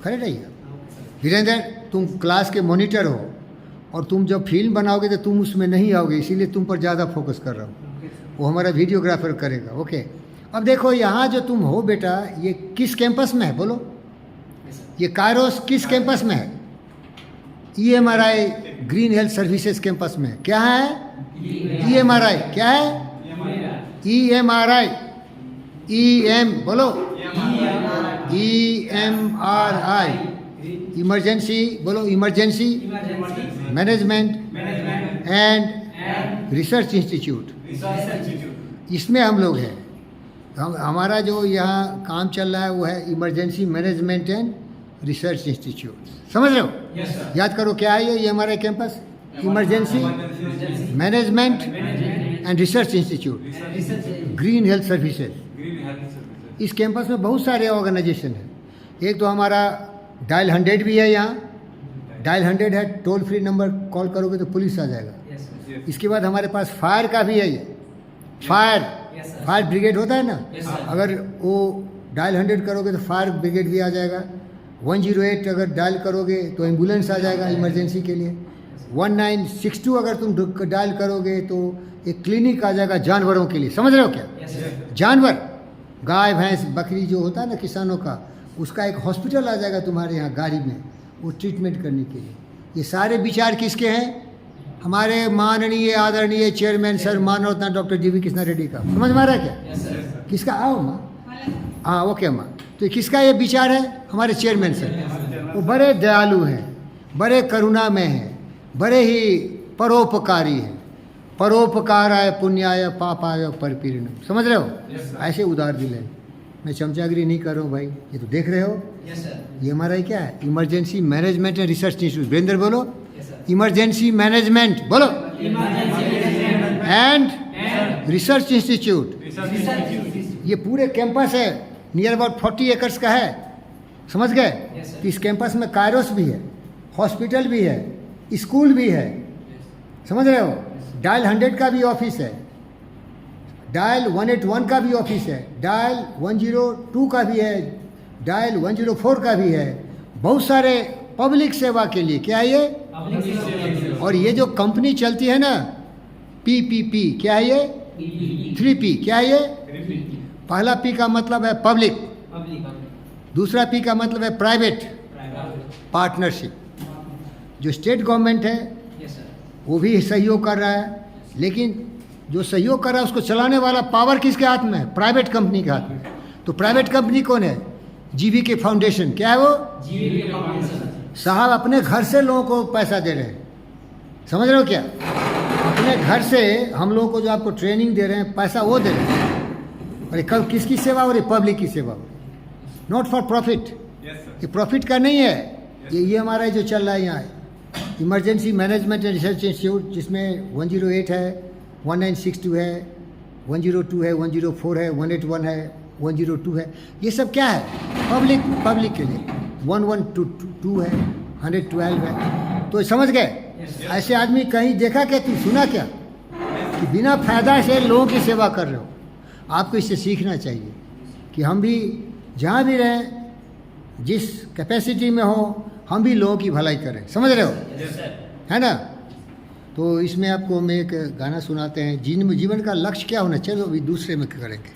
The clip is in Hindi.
खड़े रहिए। वीरेंद्र, तुम क्लास के मॉनिटर हो और तुम जब फिल्म बनाओगे तो तुम उसमें नहीं आओगे, इसीलिए तुम पर ज़्यादा फोकस कर रहा हूँ। वो हमारा वीडियोग्राफर करेगा। ओके, अब देखो यहाँ जो तुम हो बेटा, ये किस कैंपस में है बोलो? ये कायरोस किस कैंपस में है? EMRI green health services campus में है। क्या है? EMRI क्या है? EMRI बोलो, EMRI इमरजेंसी, बोलो emergency management and research institute. इसमें हम लोग हैं। हमारा जो यहाँ काम चल रहा है वो है emergency management and research institute. समझ रहे हो? याद करो क्या है ये हमारा campus, emergency management and research institute green health services. इस कैंपस में बहुत सारे ऑर्गेनाइजेशन हैं। एक तो हमारा डायल 100 भी है यहाँ। डायल 100 है, टोल फ्री नंबर, कॉल करोगे तो पुलिस आ जाएगा। इसके बाद हमारे पास फायर का भी है। ये फायर ब्रिगेड होता है ना, अगर वो डायल 100 करोगे तो फायर ब्रिगेड भी आ जाएगा। 108 अगर डायल करोगे तो एम्बुलेंस आ जाएगा इमरजेंसी के लिए। 1962 अगर तुम डायल करोगे तो एक क्लिनिक आ जाएगा जानवरों के लिए। समझ रहे हो क्या? जानवर, गाय भैंस बकरी जो होता है ना किसानों का, उसका एक हॉस्पिटल आ जाएगा तुम्हारे यहाँ गाड़ी में, वो ट्रीटमेंट करने के लिए। ये सारे विचार किसके हैं? हमारे माननीय आदरणीय चेयरमैन सर मानव रत्न डॉक्टर GV कृष्णा रेड्डी का। समझ में आ रहा है क्या? किसका? आओ माँ। हाँ ओके माँ। तो किसका ये विचार है? हमारे चेयरमैन सर। वो बड़े दयालु हैं, बड़े करुणामय हैं, बड़े ही परोपकारी हैं। परोपकाराय पुण्याय पापाय परपीड़नम। समझ रहे हो? ऐसे उदार दिल है। मैं चमचागिरी नहीं कर रहा हूँ भाई, ये तो देख रहे हो। ये हमारा क्या है? Emergency management and research institute. Virendra बोलो, इमरजेंसी मैनेजमेंट बोलो एंड रिसर्च इंस्टीट्यूट। ये पूरे कैंपस है, नियर अबाउट 40 एकर्स का है। समझ गए? तो इस कैंपस में कायरोस भी है, हॉस्पिटल भी है, स्कूल भी है। समझ रहे हो? डायल 100 का भी ऑफिस है, डायल 181 का भी ऑफिस है, डायल 102 का भी है, डायल 104 का भी है। बहुत सारे पब्लिक सेवा के लिए। क्या है ये? और ये जो कंपनी चलती है ना, PPP, क्या है ये? 3P। क्या है ये? पहला P का मतलब है पब्लिक, दूसरा P का मतलब है प्राइवेट, पार्टनरशिप। जो स्टेट गवर्नमेंट है वो भी सहयोग कर रहा है, लेकिन जो सहयोग कर रहा है उसको चलाने वाला पावर किसके हाथ में है? प्राइवेट कंपनी के हाथ में। तो प्राइवेट कंपनी कौन है? GVK foundation. क्या है वो? साहब अपने घर से लोगों को पैसा दे रहे हैं। समझ रहे हो क्या? अपने घर से हम लोगों को जो आपको ट्रेनिंग दे रहे हैं, पैसा वो दे रहे हैं। और कब किसकी सेवा हो रही? पब्लिक की सेवा हो रही। Not for profit. ये प्रॉफिट का नहीं है। ये हमारा जो चल रहा है यहाँ emergency management and research institute, जिसमें 108 है, 1962 है, 102 है, 104 है, 181 है, 102 है। ये सब क्या है? पब्लिक के लिए। 112 है, 112 है। तो समझ गए? ऐसे आदमी कहीं देखा क्या? तू सुना क्या कि बिना फायदा से लोगों की सेवा कर रहे हो? आपको इससे सीखना चाहिए कि हम भी जहाँ भी रहें, जिस कैपेसिटी में हो, हम भी लोगों की भलाई करें। समझ रहे हो? है ना? तो इसमें आपको हम एक गाना सुनाते हैं। जीवन का लक्ष्य क्या होना चाहिए, अभी दूसरे में करेंगे।